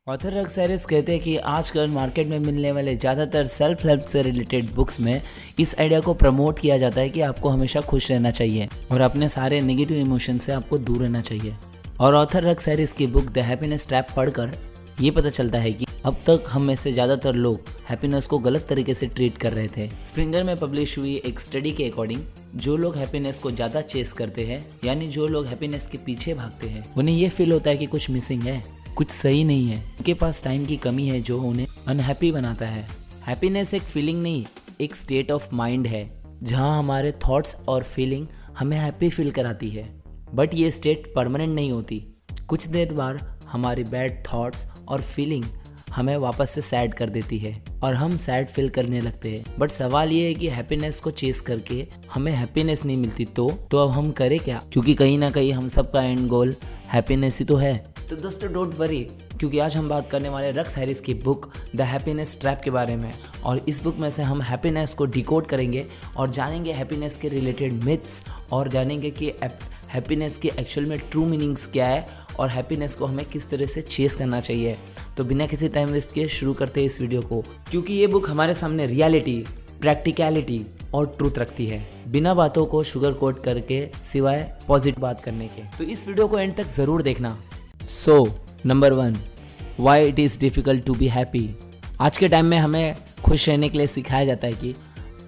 Author रग सैरिस कहते हैं कि आजकल मार्केट में मिलने वाले ज़्यादातर सेल्फ हेल्प से रिलेटेड बुक्स में इस आइडिया को प्रमोट किया जाता है कि आपको हमेशा खुश रहना चाहिए और अपने सारे नेगेटिव इमोशन से आपको दूर रहना चाहिए। और ऑथर रग सैरिस की बुक द हैप्पीनेस ट्रैप पढ़कर ये पता चलता है कि अब तक हम में से ज़्यादातर लोग हैप्पीनेस को गलत तरीके से ट्रीट कर रहे थे। स्प्रिंगर में पब्लिश हुई एक स्टडी के अकॉर्डिंग जो लोग हैप्पीनेस को ज़्यादा चेस करते हैं, यानी जो लोग हैप्पीनेस के पीछे भागते हैं, उन्हें ये फील होता है कि कुछ मिसिंग है, कुछ सही नहीं है, उनके पास टाइम की कमी है जो उन्हें अनहैप्पी बनाता है। हैप्पीनेस एक फीलिंग नहीं, एक स्टेट ऑफ माइंड है जहाँ हमारे थॉट्स और फीलिंग हमें हैप्पी फील कराती है। बट ये स्टेट परमानेंट नहीं होती। कुछ देर बाद हमारी बैड थॉट्स और फीलिंग हमें वापस से सैड कर देती है और हम सैड फील करने लगते हैं। बट सवाल ये है कि हैप्पीनेस को चेस करके हमें हैप्पीनेस नहीं मिलती तो अब हम करें क्या? क्योंकि कहीं ना कहीं हम सबका एंड गोल हैप्पीनेस ही तो है। तो दोस्तों डोंट वरी, क्योंकि आज हम बात करने वाले रग सैरिस की बुक द हैप्पीनेस ट्रैप के बारे में। और इस बुक में से हम हैप्पीनेस को डिकोड करेंगे और जानेंगे हैप्पीनेस के रिलेटेड मिथ्स और जानेंगे कि हैप्पीनेस की एक्चुअल में ट्रू मीनिंग्स क्या है और हैप्पीनेस को हमें किस तरह से चेस करना चाहिए। तो बिना किसी टाइम वेस्ट किए शुरू करते हैं इस वीडियो को, क्योंकि ये बुक हमारे सामने रियलिटी, प्रैक्टिकलिटी और ट्रूथ रखती है, बिना बातों को शुगर कोट करके, सिवाय पॉजिटिव बात करने के। तो इस वीडियो को एंड तक ज़रूर देखना। So number 1, why it is difficult to be happy. आज के टाइम में हमें खुश रहने के लिए सिखाया जाता है कि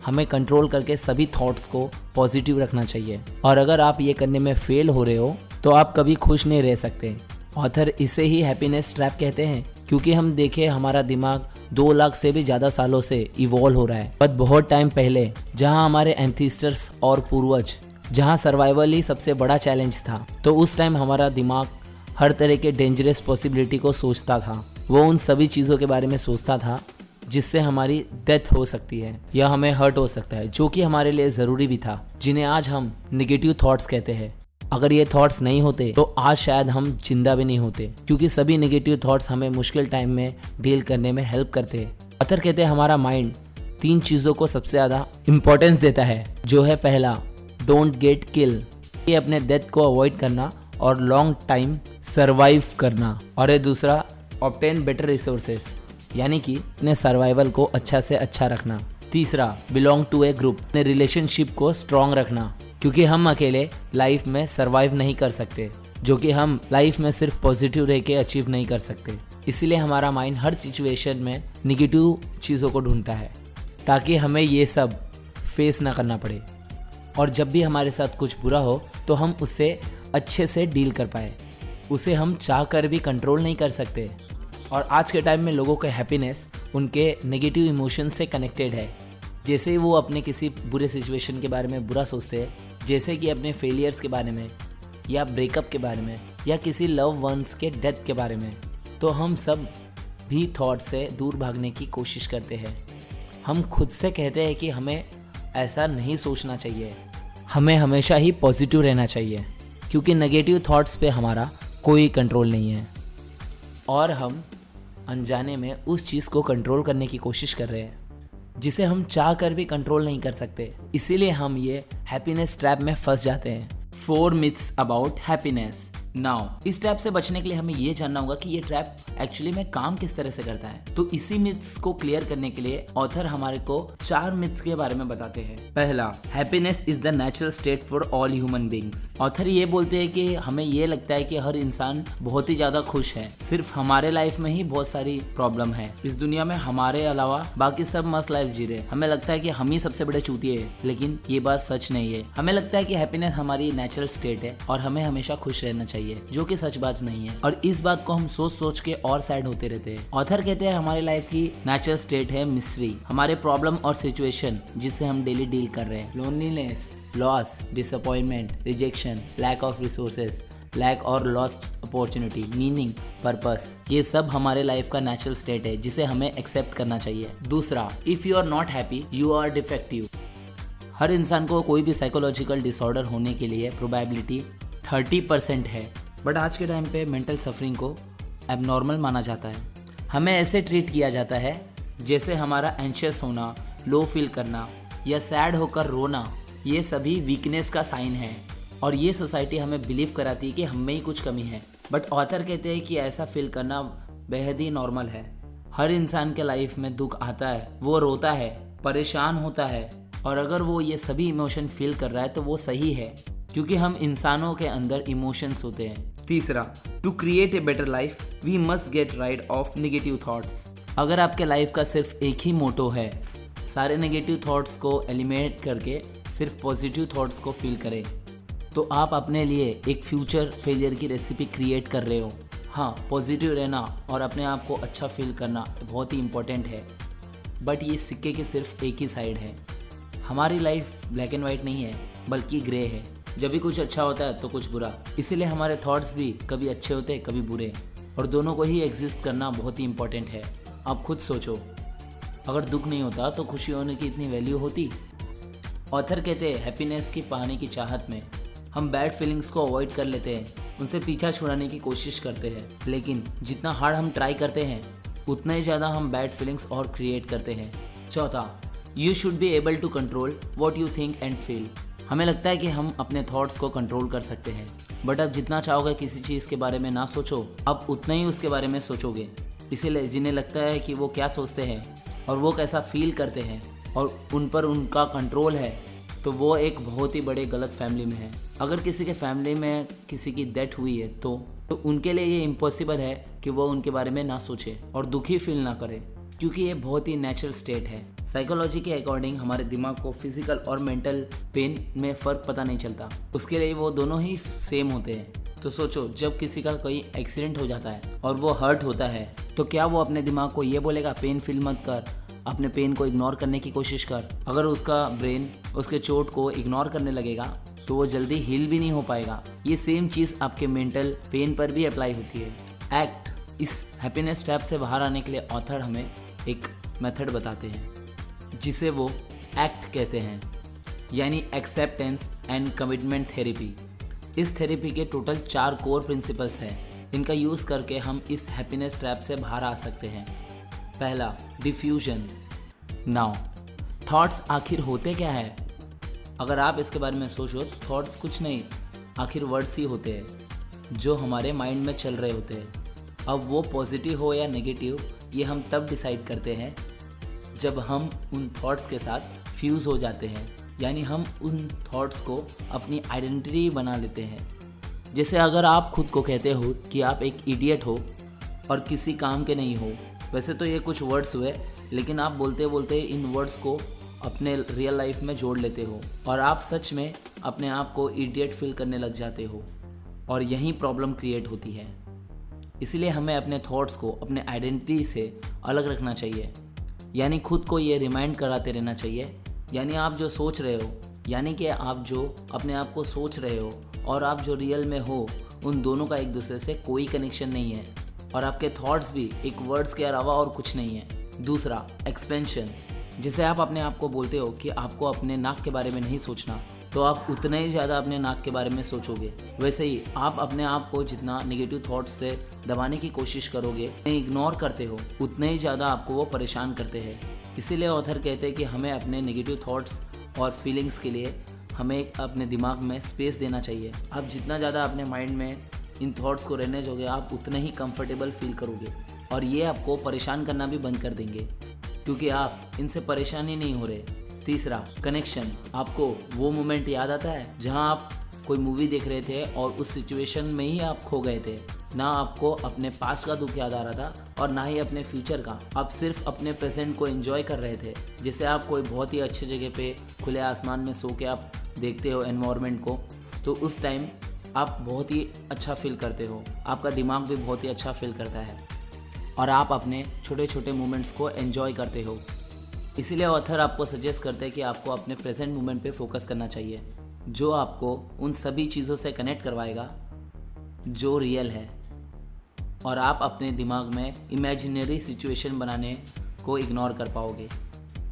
हमें कंट्रोल करके सभी थॉट्स को पॉजिटिव रखना चाहिए, और अगर आप ये करने में फेल हो रहे हो तो आप कभी खुश नहीं रह सकते। ऑथर इसे ही हैप्पीनेस ट्रैप कहते हैं, क्योंकि हम देखें हमारा दिमाग 2 लाख से भी ज़्यादा सालों से इवॉल्व हो रहा है। बट बहुत टाइम पहले जहाँ हमारे एंसेस्टर्स और पूर्वज, जहाँ सर्वाइवल ही सबसे बड़ा चैलेंज था, तो उस टाइम हमारा दिमाग हर तरह के डेंजरस पॉसिबिलिटी को सोचता था। वो उन सभी चीज़ों के बारे में सोचता था जिससे हमारी डेथ हो सकती है या हमें हर्ट हो सकता है, जो कि हमारे लिए ज़रूरी भी था, जिन्हें आज हम नेगेटिव थॉट्स कहते हैं। अगर ये थॉट्स नहीं होते तो आज शायद हम जिंदा भी नहीं होते, क्योंकि सभी नेगेटिव थॉट्स हमें मुश्किल टाइम में डील करने में हेल्प करते हैं। ऑथर कहते हैं हमारा माइंड 3 चीज़ों को सबसे ज़्यादा इम्पोर्टेंस देता है, जो है पहला, डोंट गेट किल, ये अपने डेथ को अवॉइड करना और लॉन्ग टाइम सर्वाइव करना, और ये दूसरा, ऑब्टेन बेटर रिसोर्सेस, यानी कि अपने सर्वाइवल को अच्छा से अच्छा रखना। तीसरा, बिलोंग टू ए ग्रुप, अपने रिलेशनशिप को स्ट्रॉन्ग रखना, क्योंकि हम अकेले लाइफ में सर्वाइव नहीं कर सकते, जो कि हम लाइफ में सिर्फ पॉजिटिव रह के अचीव नहीं कर सकते। इसीलिए हमारा माइंड हर सिचुएशन में निगेटिव चीज़ों को ढूंढता है ताकि हमें ये सब फेस ना करना पड़े, और जब भी हमारे साथ कुछ बुरा हो तो हम उससे अच्छे से डील कर पाए। उसे हम चाह कर भी कंट्रोल नहीं कर सकते। और आज के टाइम में लोगों का हैप्पीनेस उनके नेगेटिव इमोशन से कनेक्टेड है। जैसे वो अपने किसी बुरे सिचुएशन के बारे में बुरा सोचते हैं, जैसे कि अपने फेलियर्स के बारे में या ब्रेकअप के बारे में या किसी लव वंस के डेथ के बारे में, तो हम सब भी थॉट से दूर भागने की कोशिश करते हैं। हम खुद से कहते हैं कि हमें ऐसा नहीं सोचना चाहिए, हमें हमेशा ही पॉजिटिव रहना चाहिए, क्योंकि नेगेटिव थॉट्स पे हमारा कोई कंट्रोल नहीं है और हम अनजाने में उस चीज़ को कंट्रोल करने की कोशिश कर रहे हैं जिसे हम चाह कर भी कंट्रोल नहीं कर सकते। इसीलिए हम ये हैप्पीनेस ट्रैप में फंस जाते हैं। 4 मिथ्स अबाउट हैप्पीनेस। नाउ इस ट्रैप से बचने के लिए हमें ये जानना होगा कि ये ट्रैप एक्चुअली में काम किस तरह से करता है। तो इसी मिथ्स को क्लियर करने के लिए ऑथर हमारे को 4 मिथ्स के बारे में बताते हैं। पहला, happiness is the natural state for all human beings. Author ये बोलते हैं कि हमें ये लगता है कि हर इंसान बहुत ही ज्यादा खुश है, सिर्फ हमारे लाइफ में ही बहुत सारी प्रॉब्लम है। इस दुनिया में हमारे अलावा बाकी सब मस्त लाइफ जी रहे। हमें लगता है कि हम ही सबसे बड़े चूतिए हैं, लेकिन ये बात सच नहीं है। हमें लगता है कि हैप्पीनेस हमारी नेचुरल स्टेट है और हमें हमेशा खुश रहना चाहिए, जो कि सच बात नहीं है, और इस बात को हम सोच सोच के और सैड होते रहते हैं। ऑथर कहते हैं हमारी लाइफ की नेचुरल स्टेट है मिस्ट्री, हमारे प्रॉब्लम और सिचुएशन जिससे हम डेली डील कर रहे हैं, loneliness, loss, disappointment, rejection, lack of resources, lack और लॉस्ट अपॉर्चुनिटी, मीनिंग, पर्पस, ये सब हमारे लाइफ का नेचुरल स्टेट है जिसे हमें एक्सेप्ट करना चाहिए। दूसरा, if you are not happy you are defective. हर इंसान को कोई भी साइकोलॉजिकल डिसऑर्डर होने के लिए प्रोबेबिलिटी 30% है, बट आज के टाइम पे मेंटल सफरिंग को एबनॉर्मल माना जाता है। हमें ऐसे ट्रीट किया जाता है जैसे हमारा एंशियस होना, लो फील करना या सैड होकर रोना, ये सभी वीकनेस का साइन है, और ये सोसाइटी हमें बिलीव कराती है कि हम में ही कुछ कमी है। बट ऑथर कहते हैं कि ऐसा फील करना बेहद ही नॉर्मल है। हर इंसान के लाइफ में दुख आता है, वो रोता है, परेशान होता है, और अगर वो ये सभी इमोशन फील कर रहा है तो वो सही है, क्योंकि हम इंसानों के अंदर इमोशंस होते हैं। तीसरा, to create a better life we must get rid of negative thoughts. अगर आपके लाइफ का सिर्फ एक ही मोटो है, सारे नेगेटिव थॉट्स को एलिमिनेट करके सिर्फ पॉजिटिव थॉट्स को फील करें, तो आप अपने लिए एक फ्यूचर फेलियर की रेसिपी क्रिएट कर रहे हो। हाँ, पॉजिटिव रहना और अपने आप को अच्छा फील करना बहुत ही इम्पोर्टेंट है, बट ये सिक्के की सिर्फ एक ही साइड है। हमारी लाइफ ब्लैक एंड वाइट नहीं है, बल्कि ग्रे है। जब भी कुछ अच्छा होता है तो कुछ बुरा, इसीलिए हमारे थॉट्स भी कभी अच्छे होते हैं, कभी बुरे, और दोनों को ही एग्जिस्ट करना बहुत ही इम्पोर्टेंट है। आप खुद सोचो, अगर दुख नहीं होता तो खुशी होने की इतनी वैल्यू होती? ऑथर कहते हैं, हैप्पीनेस की पाने की चाहत में हम बैड फीलिंग्स को अवॉइड कर लेते हैं, उनसे पीछा छुड़ाने की कोशिश करते हैं, लेकिन जितना हार्ड हम ट्राई करते हैं उतना ही ज़्यादा हम बैड फीलिंग्स और क्रिएट करते हैं। चौथा, you should be able to control what you think and feel. हमें लगता है कि हम अपने थॉट्स को कंट्रोल कर सकते हैं, बट अब जितना चाहोगे किसी चीज़ के बारे में ना सोचो, अब उतना ही उसके बारे में सोचोगे। इसीलिए जिन्हें लगता है कि वो क्या सोचते हैं और वो कैसा फील करते हैं और उन पर उनका कंट्रोल है, तो वो एक बहुत ही बड़े गलत फैमिली में है। अगर किसी के फैमिली में किसी की डेथ हुई है तो उनके लिए ये इम्पॉसिबल है कि वो उनके बारे में ना सोचे और दुखी फील ना करे, क्योंकि ये बहुत ही नेचुरल स्टेट है। साइकोलॉजी के अकॉर्डिंग हमारे दिमाग को फिजिकल और मेंटल पेन में फ़र्क पता नहीं चलता, उसके लिए वो दोनों ही सेम होते हैं। तो सोचो, जब किसी का कोई एक्सीडेंट हो जाता है और वो हर्ट होता है, तो क्या वो अपने दिमाग को ये बोलेगा पेन फील मत कर, अपने पेन को इग्नोर करने की कोशिश कर? अगर उसका ब्रेन उसके चोट को इग्नोर करने लगेगा तो वो जल्दी हील भी नहीं हो पाएगा। ये सेम चीज़ आपके मेंटल पेन पर भी अप्लाई होती है। एक्ट, इस हैप्पीनेस ट्रैप से बाहर आने के लिए ऑथर हमें एक मेथड बताते हैं जिसे वो एक्ट कहते हैं, यानी एक्सेप्टेंस एंड कमिटमेंट थेरेपी। इस थेरेपी के टोटल 4 कोर प्रिंसिपल्स हैं, इनका यूज़ करके हम इस हैप्पीनेस ट्रैप से बाहर आ सकते हैं। पहला, डिफ्यूजन। नाउ, थॉट्स आखिर होते क्या है? अगर आप इसके बारे में सोचो तो थॉट्स कुछ नहीं, आखिर वर्ड्स ही होते हैं जो हमारे माइंड में चल रहे होते हैं। अब वो पॉजिटिव हो या नेगेटिव, ये हम तब डिसाइड करते हैं जब हम उन थॉट्स के साथ फ्यूज़ हो जाते हैं, यानी हम उन थॉट्स को अपनी आइडेंटिटी बना लेते हैं। जैसे अगर आप खुद को कहते हो कि आप एक इडियट हो और किसी काम के नहीं हो, वैसे तो ये कुछ वर्ड्स हुए, लेकिन आप बोलते बोलते इन वर्ड्स को अपने रियल लाइफ में जोड़ लेते हो और आप सच में अपने आप को इडियट फील करने लग जाते हो, और यही प्रॉब्लम क्रिएट होती है। इसलिए हमें अपने थॉट्स को अपने आइडेंटिटी से अलग रखना चाहिए, यानी खुद को ये रिमाइंड कराते रहना चाहिए, यानी आप जो सोच रहे हो, यानी कि आप जो अपने आप को सोच रहे हो और आप जो रियल में हो, उन दोनों का एक दूसरे से कोई कनेक्शन नहीं है, और आपके थॉट्स भी एक वर्ड्स के अलावा और कुछ नहीं है। दूसरा, एक्सपेंशन। जिसे आप अपने आप को बोलते हो कि आपको अपने नाक के बारे में नहीं सोचना, तो आप उतना ही ज़्यादा अपने नाक के बारे में सोचोगे। वैसे ही आप अपने आप को जितना नेगेटिव थॉट्स से दबाने की कोशिश करोगे, इग्नोर करते हो, उतने ही ज़्यादा आपको वो परेशान करते हैं। इसीलिए ऑथर कहते हैं कि हमें अपने नेगेटिव थॉट्स और फीलिंग्स के लिए हमें अपने दिमाग में स्पेस देना चाहिए। आप जितना ज़्यादा अपने माइंड में इन थॉट्स को रहने दोगे, आप उतना ही कंफर्टेबल फील करोगे, और ये आपको परेशान करना भी बंद कर देंगे, क्योंकि आप इनसे परेशान ही नहीं हो रहे। तीसरा, कनेक्शन। आपको वो मोमेंट याद आता है जहां आप कोई मूवी देख रहे थे और उस सिचुएशन में ही आप खो गए थे। ना आपको अपने पास्ट का दुख याद आ रहा था और ना ही अपने फ्यूचर का, आप सिर्फ अपने प्रेजेंट को एंजॉय कर रहे थे। जैसे आप कोई बहुत ही अच्छी जगह पे खुले आसमान में सो के आप देखते हो एनवायरनमेंट को, तो उस टाइम आप बहुत ही अच्छा फील करते हो, आपका दिमाग भी बहुत ही अच्छा फील करता है, और आप अपने छोटे छोटे मोमेंट्स को एंजॉय करते हो। इसीलिए ऑथर आपको सजेस्ट करते हैं कि आपको अपने प्रेजेंट मोमेंट पे फोकस करना चाहिए, जो आपको उन सभी चीज़ों से कनेक्ट करवाएगा जो रियल है, और आप अपने दिमाग में इमेजिनरी सिचुएशन बनाने को इग्नोर कर पाओगे।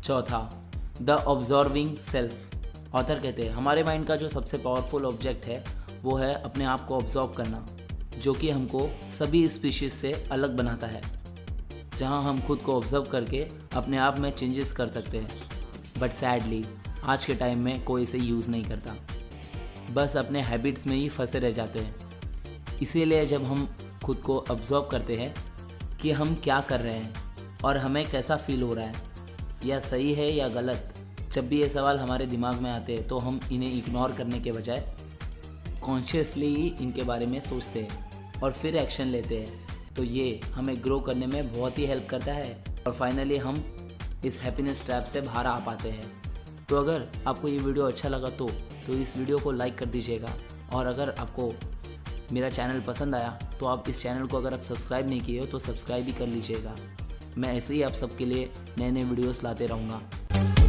चौथा, द ऑब्जर्विंग सेल्फ। ऑथर कहते हैं हमारे माइंड का जो सबसे पावरफुल ऑब्जेक्ट है वो है अपने आप को ऑब्जर्व करना, जो कि हमको सभी स्पीशीज से अलग बनाता है, जहां हम खुद को ऑब्जर्व करके अपने आप में चेंजेस कर सकते हैं। बट सैडली आज के टाइम में कोई इसे यूज़ नहीं करता, बस अपने हैबिट्स में ही फंसे रह जाते हैं। इसीलिए जब हम खुद को ऑब्जर्व करते हैं कि हम क्या कर रहे हैं और हमें कैसा फील हो रहा है, या सही है या गलत। जब भी ये सवाल हमारे दिमाग में आते हैं तो हम इन्हें इग्नोर करने के बजाय कॉन्शियसली ही इनके बारे में सोचते हैं और फिर एक्शन लेते हैं। तो ये हमें ग्रो करने में बहुत ही हेल्प करता है और फाइनली हम इस हैप्पीनेस ट्रैप से बाहर आ पाते हैं। तो अगर आपको ये वीडियो अच्छा लगा तो इस वीडियो को लाइक कर दीजिएगा, और अगर आपको मेरा चैनल पसंद आया तो आप इस चैनल को अगर आप सब्सक्राइब नहीं किए हो तो सब्सक्राइब भी कर लीजिएगा। मैं ऐसे ही आप सबके लिए नए नए वीडियोस लाते रहूँगा।